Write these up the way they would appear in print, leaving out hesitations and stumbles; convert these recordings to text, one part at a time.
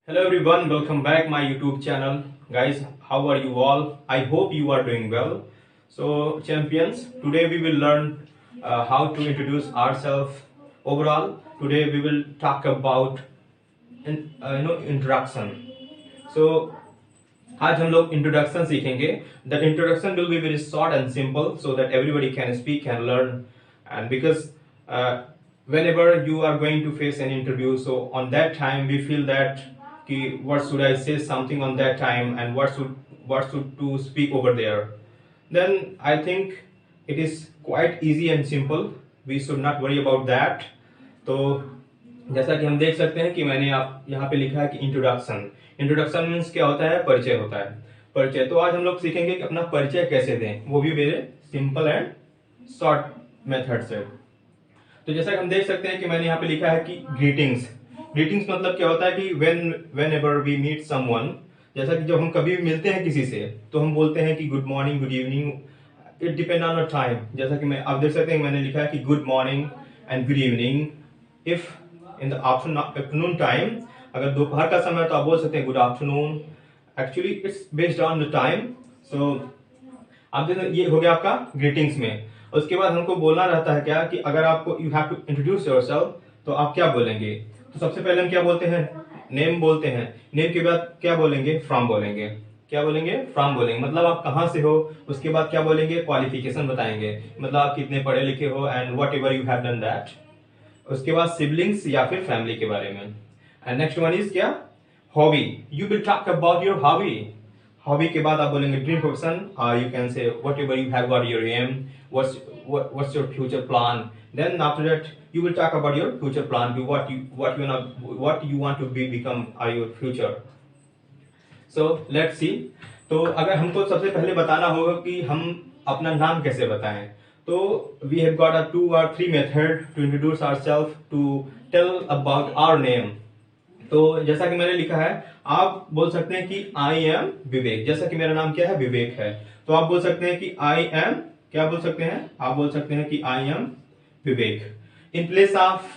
Hello everyone, welcome back my YouTube channel. Guys, how are you all? I hope you are doing well. So champions, today we will learn how to introduce ourselves. Overall, today we will talk about introduction. So आज हम लोग introduction सीखेंगे. The introduction will be very short and simple so that everybody can speak and learn. And because whenever you are going to face an interview, so on that time we feel that कि what should I say something on that time and what should to speak over there. Then I think it is quite easy and simple. We should not worry about that. तो जैसा कि हम देख सकते हैं कि मैंने आप यहाँ पे लिखा है कि इंट्रोडक्शन. इंट्रोडक्शन मीन्स क्या होता है? परिचय होता है. परिचय. तो आज हम लोग सीखेंगे कि अपना परिचय कैसे दें, वो भी very simple and short method से. तो जैसा कि हम देख सकते हैं कि मैंने यहाँ पे लिखा है कि ग्रीटिंग्स. ग्रीटिंग्स मतलब क्या होता है कि whenever we meet someone, जैसा कि जब हम कभी भी मिलते हैं किसी से तो हम बोलते हैं कि good morning, good evening. It depend on a time. जैसा कि मैं आप देख सकते हैं मैंने लिखा है कि good morning and good evening. If in the afternoon time, अगर दोपहर का समय तो आप बोल सकते हैं good afternoon. Actually it's based on the time. So आप देखो ये हो गया आपका ग्रीटिंग्स में. उसके बाद हमको बोलना रहता है क्या कि अगर आपको you have to introduce yourself तो आप क्या बोलेंगे. तो सबसे पहले हम क्या बोलते हैं? नेम बोलते हैं. नेम के बाद क्या बोलेंगे? फ्रॉम बोलेंगे. क्या बोलेंगे? फ्रॉम बोलेंगे. मतलब आप कहाँ से हो. उसके बाद क्या बोलेंगे? क्वालिफिकेशन बताएंगे, मतलब आप कितने पढ़े लिखे हो and whatever you have done that. उसके बाद सिबलिंग्स या फिर फैमिली के बारे में. एंड नेक्स्ट वन इज क्या? Hobby. You will talk about your hobby. Hobby के बाद आप बोलेंगे dream profession, you can say whatever you have got your aim, what's your future plan. Then after that you will talk about your future plan, what you want to become your future. So let's see. तो अगर हमको सबसे पहले बताना होगा कि हम अपना नाम कैसे बताएं, तो we have got a 2 or 3 method to introduce ourselves, to tell about our name. तो जैसा कि मैंने लिखा है, आप बोल सकते हैं कि आई एम विवेक. जैसा कि मेरा नाम क्या है? विवेक है. तो आप बोल सकते हैं कि आई एम, क्या बोल सकते हैं? आप बोल सकते हैं कि I am Vivek. In place of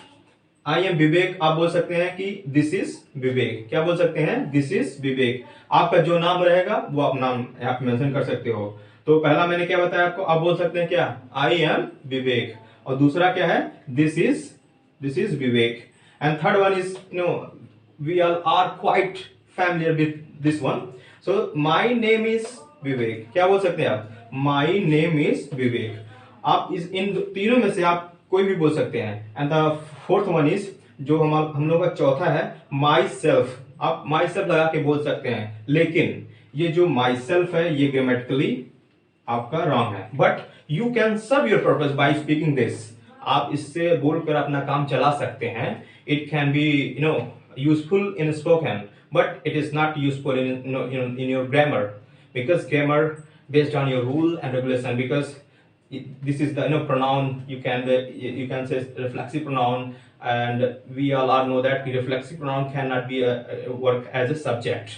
I am Vivek आप बोल सकते हैं कि दिस इज विवेक. क्या बोल सकते हैं? दिस इज विवेक. आपका जो नाम रहेगा वो आप नाम आप मेंशन कर सकते हो. तो पहला मैंने क्या बताया आपको? आप बोल सकते हैं क्या? आई एम विवेक. और दूसरा क्या है? This is Vivek. And third one is we all are quite familiar with this one. So my name is Vivek. क्या बोल सकते हैं आप? My name is Vivek. आप इस इन तीनों में से आप कोई भी बोल सकते हैं. And the fourth one is, जो हम लोग का चौथा है, माई सेल्फ. आप माई सेल्फ लगा के बोल सकते हैं, लेकिन ये जो माई सेल्फ है ये ग्रामेटिकली आपका रॉन्ग है. But you can serve your purpose by speaking this. आप इससे बोलकर अपना काम चला सकते हैं. It can be useful in spoken, but it is not useful in your grammar, because grammar based on your rule and regulation. Because this is the pronoun, you can say reflexive pronoun, and we all know that the reflexive pronoun cannot be work as a subject.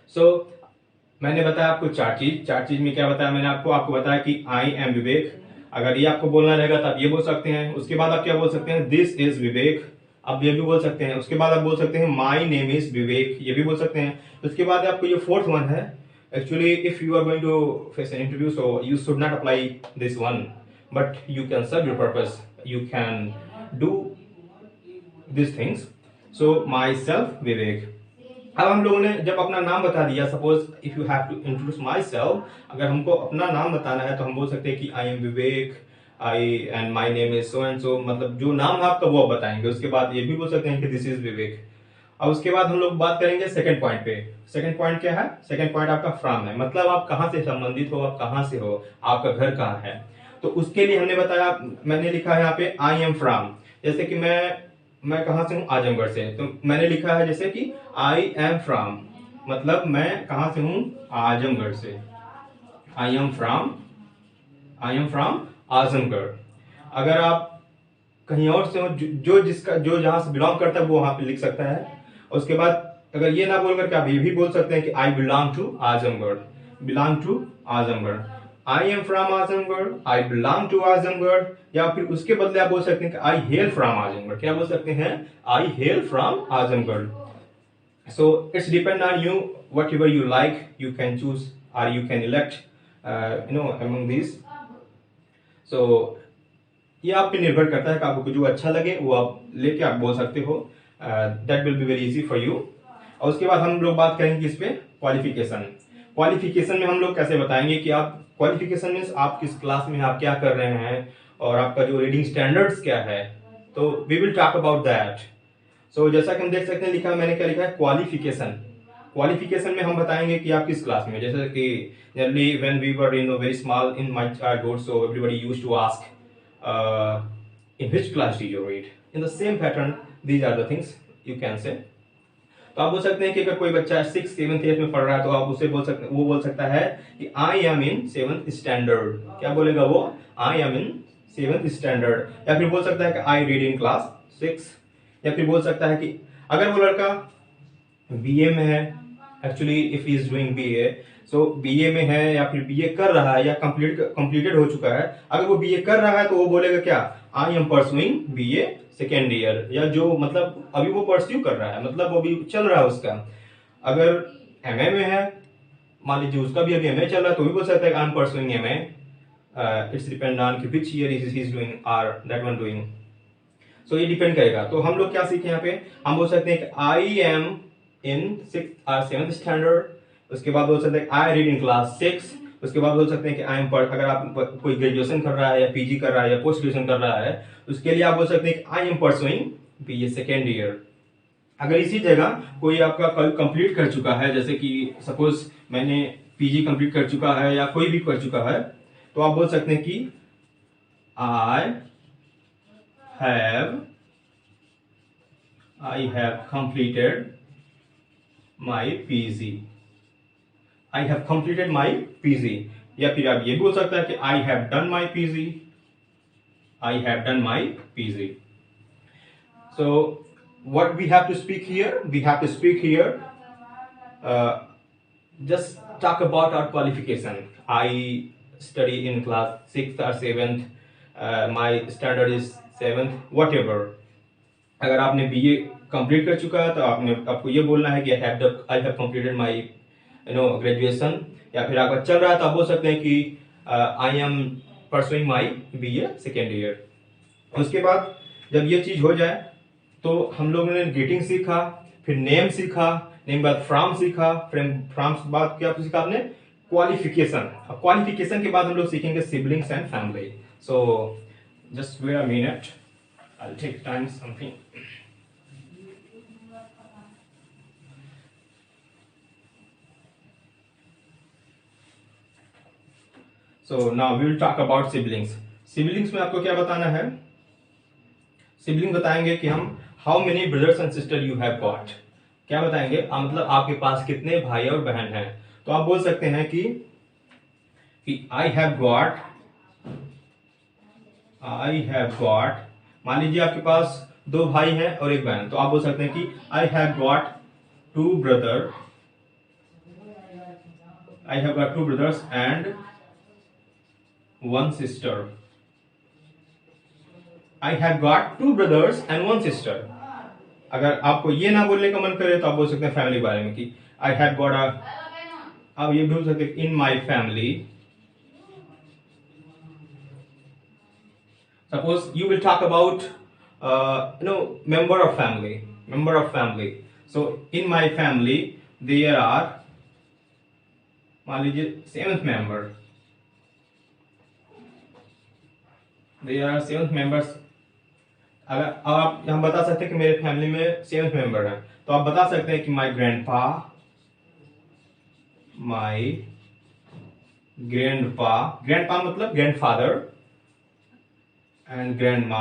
So मैंने बताया आपको चार चीज में क्या बताया मैंने आपको बताया कि आई एम विवेक. अगर ये आपको बोलना रहेगा तो आप ये बोल सकते हैं. उसके बाद आप क्या बोल सकते हैं? दिस इज विवेक. आप ये भी बोल सकते हैं. उसके बाद आप बोल सकते हैं माई नेम इज विवेक. ये भी बोल सकते हैं. उसके बाद आपको ये फोर्थ वन है. Actually if you are going to face an interview, so you should not apply this one, but you can serve your purpose. You can do this things. So my self Vivek. अब हम लोगों ने जब अपना नाम बता दिया, suppose if you have to introduce my self, अगर हमको अपना नाम बताना है तो हम बोल सकते हैं कि I am Vivek, I and my name is so and so. मतलब जो नाम है आपका वो बताएंगे. उसके बाद ये भी बोल सकते हैं कि दिस इज विवेक. और उसके बाद हम लोग बात करेंगे सेकंड पॉइंट पे. सेकंड पॉइंट क्या है? सेकंड पॉइंट आपका फ्रॉम है. मतलब आप कहाँ से संबंधित हो, आप कहाँ से हो, आपका घर कहाँ है. तो उसके लिए हमने बताया, मैंने लिखा है यहाँ पे आई एम फ्रॉम. जैसे कि मैं कहाँ से हूँ? आजमगढ़ से. तो मैंने लिखा है जैसे कि आई एम फ्रॉम, मतलब मैं कहाँ से हूँ? आजमगढ़ से. आई एम फ्रॉम आजमगढ़. अगर आप कहीं और से हो, जो जहां से बिलोंग करता है वो वहां पे लिख सकता है. उसके बाद अगर ये ना बोल करके आप ये भी बोल सकते हैं कि I belong to Azamgarh. I am from Azamgarh, I belong to Azamgarh. या फिर उसके बदले आप बोल सकते हैं कि आई हेल फ्रॉम आजमगढ़. क्या बोल सकते हैं? I hail from Azamgarh. So it's depend on you, whatever you like you can choose or you can elect among these. So ये आप पे निर्भर करता है कि आपको जो अच्छा लगे वो आप लेके आप बोल सकते हो. That will be very easy for you. और उसके बाद हम लोग बात करेंगे इस पे क्वालिफिकेशन. क्वालिफिकेशन में हम लोग कैसे बताएंगे कि आप क्वालिफिकेशन मीन्स आप किस क्लास में आप क्या कर रहे हैं और आपका जो रीडिंग स्टैंडर्ड्स क्या है. तो we will talk about that. So जैसा कि हम देख सकते हैं लिखा मैंने क्या लिखा है क्वालिफिकेशन. क्वालिफिकेशन में हम बताएंगे कि आप किस क्लास में. जैसे कि generally when we were in very small in my childhood so everybody used to ask in which class do you read. In the same pattern these are the things you can say. तो आप बोल सकते हैं कि अगर कोई बच्चा 6th 7th 8th में पढ़ रहा है तो आप उसे वो बोल सकता है कि I M in 7th standard. क्या बोलेगा वो? I am in 7th standard. या फिर बोल सकता है कि आई रीड इन क्लास 6. या फिर बोल सकता है कि अगर वो लड़का बीए में है, actually if he is doing BA, so BA में है या फिर बीए कर रहा है या कंप्लीटेड हो चुका है. अगर वो बीए कर रहा है तो वो बोलेगा क्या? आई am pursuing BA second year. या जो मतलब अभी वो परस्यू कर रहा है, मतलब वो भी चल रहा है उसका. अगर एमए में है, मान लीजिए उसका भी अभी एमए चल रहा है तो भी बोल सकता है I am pursuing MA. It's depend on कि which year is he doing or that one doing. So ये डिपेंड करेगा. तो हम लोग क्या सीखे यहाँ पे? हम बोल सकते हैं कि आई एम इन 6th और 7th स्टैंडर्ड. उसके बाद बोल सकते हैं आई रीड इन क्लास 6. उसके बाद बोल सकते हैं कि आई एम अगर आप कोई ग्रेजुएशन कर रहा है या पीजी कर रहा है या पोस्ट ग्रेजुएशन कर रहा है उसके लिए आप बोल सकते हैं कि I am pursuing BA second year. अगर इसी जगह कोई आपका कंप्लीट कर चुका है, जैसे कि सपोज मैंने पीजी कंप्लीट कर चुका है या कोई भी कर चुका है, तो आप बोल सकते हैं कि आई have completed my PG. I have completed my PG. या फिर आप ये बोल सकते हैं कि I have done my PG. I have done my PG. So what we have to speak here? We have to speak here. Just talk about our qualification. I study in class 6th or 7th. My standard is 7th. Whatever. अगर आपने BA complete कर चुका है तो आपको ये बोलना है कि I have completed my graduation. या फिर आपका चल रहा है तो आप बोल सकते हैं कि I am pursuing my BA second year. उसके बाद जब ये चीज हो जाए तो हम लोगों ने ग्रीटिंग सीखा, फिर नेम सीखा, नेम बाद फ्रॉम सीखा, फ्रॉम बाद क्या सीखा आपने? क्वालिफिकेशन. अब क्वालिफिकेशन के बाद हम लोग सीखेंगे siblings and family. So just wait a minute, I'll take time something. So now we will talk about siblings. Siblings में आपको क्या बताना है? Sibling बताएंगे कि हम how many brothers and sisters you have got. क्या बताएंगे? मतलब आपके पास कितने भाई और बहन हैं. तो आप बोल सकते हैं कि I have got, मान लीजिए आपके पास 2 भाई हैं और 1 बहन, तो आप बोल सकते हैं कि I have got 2 brothers and 1 sister. I have got 2 brothers and 1 sister. अगर आपको ये ना बोलने का मन करे तो आप बोल सकते हैं फैमिली के बारे में कि आई हैव गॉट आप ये भी बोल सकते हैं in my family. Suppose you will talk about member of family. So in my family there are, मान लीजिए 7th member. There are 7th members. अगर आप हम बता सकते हैं कि मेरे फैमिली में 7th member है तो आप बता सकते हैं कि my grandpa मतलब grandfather and grandma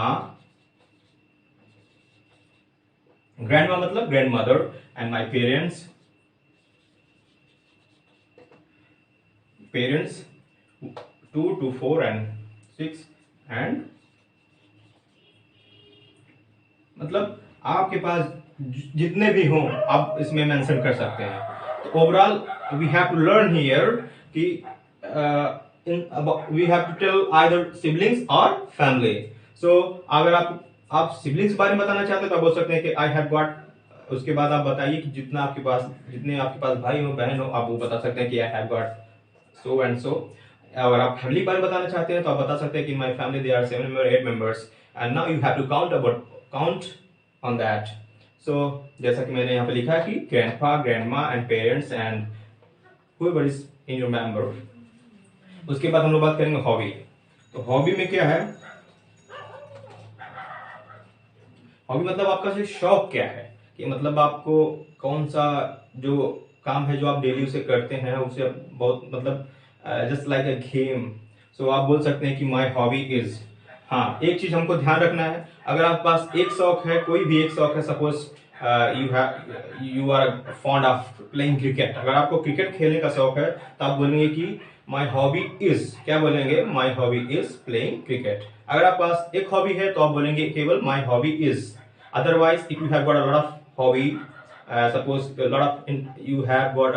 मतलब grandmother and my parents 2 to 4 and 6 and मतलब आपके पास जितने भी हों आप इसमें मेंशन कर सकते हैं. तो overall we have to learn here कि we have to tell either siblings or family. So अगर आप siblings के बारे में बताना चाहते हैं तो आप बोल सकते हैं कि I have got उसके बाद आप बताइए कि जितने आपके पास भाई हो बहन हो, आप वो बता सकते हैं कि I have got so and so. अगर आप फैमिली के बारे में बताना चाहते हैं तो आप बता सकते हैं कि my family they are 7 member 8 members and now you have to count on that. So जैसा कि मैंने यहाँ पे लिखा है कि grandpa grandma and parents and whoever is in your member। उसके बाद हम लोग बात करेंगे हॉबी। तो हॉबी में क्या है, हॉबी मतलब आपका जो शौक क्या है, कि मतलब आपको कौन सा जो काम है जो आप डेली उसे करते हैं उसे बहुत मतलब जस्ट लाइक अ गेम। सो आप बोल सकते हैं कि माई हॉबी इज। हाँ, एक चीज हमको ध्यान रखना है, अगर आपके पास एक शौक है, कोई भी एक शौक है, suppose you are fond of playing cricket, अगर आपको क्रिकेट खेलने का शौक है तो आप बोलेंगे कि माई हॉबी इज, क्या बोलेंगे, my hobby is playing cricket. अगर आपके पास एक हॉबी है तो आप बोलेंगे केवल my hobby is. Otherwise, if you have got a lot of hobby, suppose a lot of you have got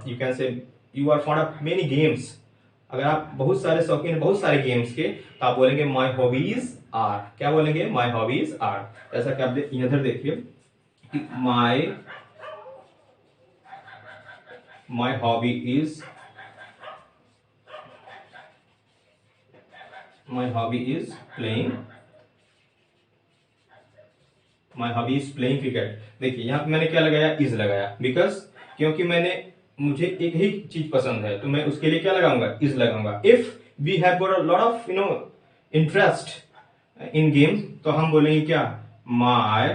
you can say you are fond of many games। अगर आप बहुत सारे शौकीन बहुत सारे गेम्स के तो आप बोलेंगे माई हॉबीज आर, क्या बोलेंगे, माई हॉबीज आर। जैसा कि आप इधर देखिए कि my hobby is, my hobby is playing, my hobby is playing cricket. देखिए यहाँ पे मैंने क्या लगाया, इज लगाया, बिकॉज क्योंकि मुझे एक ही चीज पसंद है तो मैं उसके लिए क्या लगाऊंगा, इज लगाऊंगा। If we have got a lot of interest in game तो हम बोलेंगे क्या, माई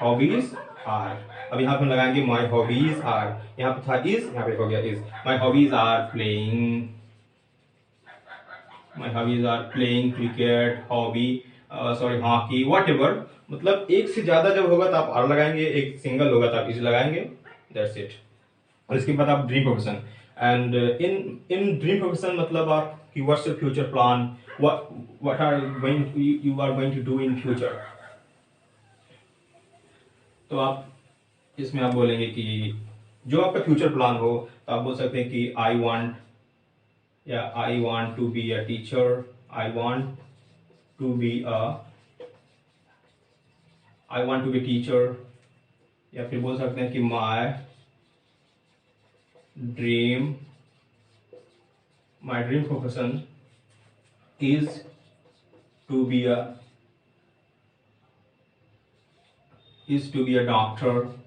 हॉबीज आर। अब यहाँ पे हम लगाएंगे माई हॉबीज आर, यहाँ पे था इज, यहाँ पे हो गया is. My hobbies are playing, my hobbies are playing cricket, hobby sorry hockey, whatever. मतलब एक से ज्यादा जब होगा तो आप आर लगाएंगे, एक सिंगल होगा तो आप इज लगाएंगे, दैट्स इट। और इसके बाद आप dream profession, and in dream profession मतलब आप कि what's your future plan, what are you are going to do in future. तो आप इसमें आप बोलेंगे कि जो आपका फ्यूचर प्लान हो तो आप बोल सकते हैं कि आई वांट, या I want to be a teacher, I want to be a, I want to be teacher. या फिर बोल सकते हैं कि my dream, my dream profession is to be a, is to be a doctor.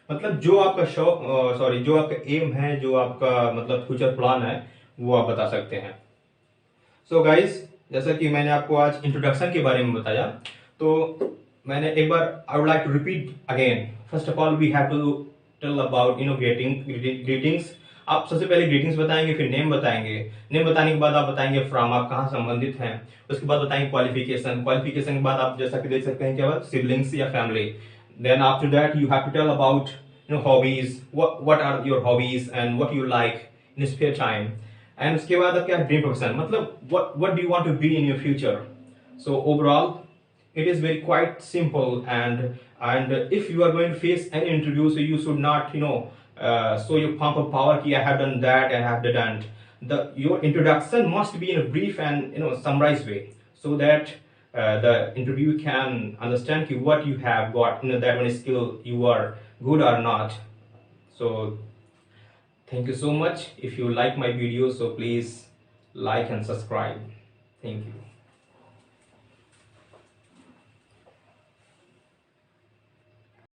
मतलब जो आपका शौक सॉरी जो आपका एम है, जो आपका मतलब फ्यूचर प्लान है वो आप बता सकते हैं। सो गाइस, जैसा कि मैंने आपको आज इंट्रोडक्शन के बारे में बताया, तो मैंने एक बार I would like to repeat again. First of all we have to tell about greetings. आप सबसे पहले ग्रीटिंग्स बताएंगे, फिर नेम बताएंगे, नेम बताने के बाद आप बताएंगे फ्रॉम, आप कहाँ संबंधित हैं। उसके बाद बताएंगे क्वालिफिकेशन, क्वालिफिकेशन के बाद आप जैसा कि देख सकते हैं क्या, सिबलिंग्स या family. Then after that you have to tell about hobbies, what are your hobbies and what you like in spare time। And उसके बाद अब क्या है, ड्रीम प्रोफेशन, मतलब what do you want to be in your future। So overall it is very quite simple, and if you are going to face any interview, so you should not show your pump of power ki I have done that, I have done your introduction must be in a brief and summarized way, so that the interview can understand ki what you have got, that one skill you are good or not। So thank you so much. If you like my video, so please like and subscribe. Thank you.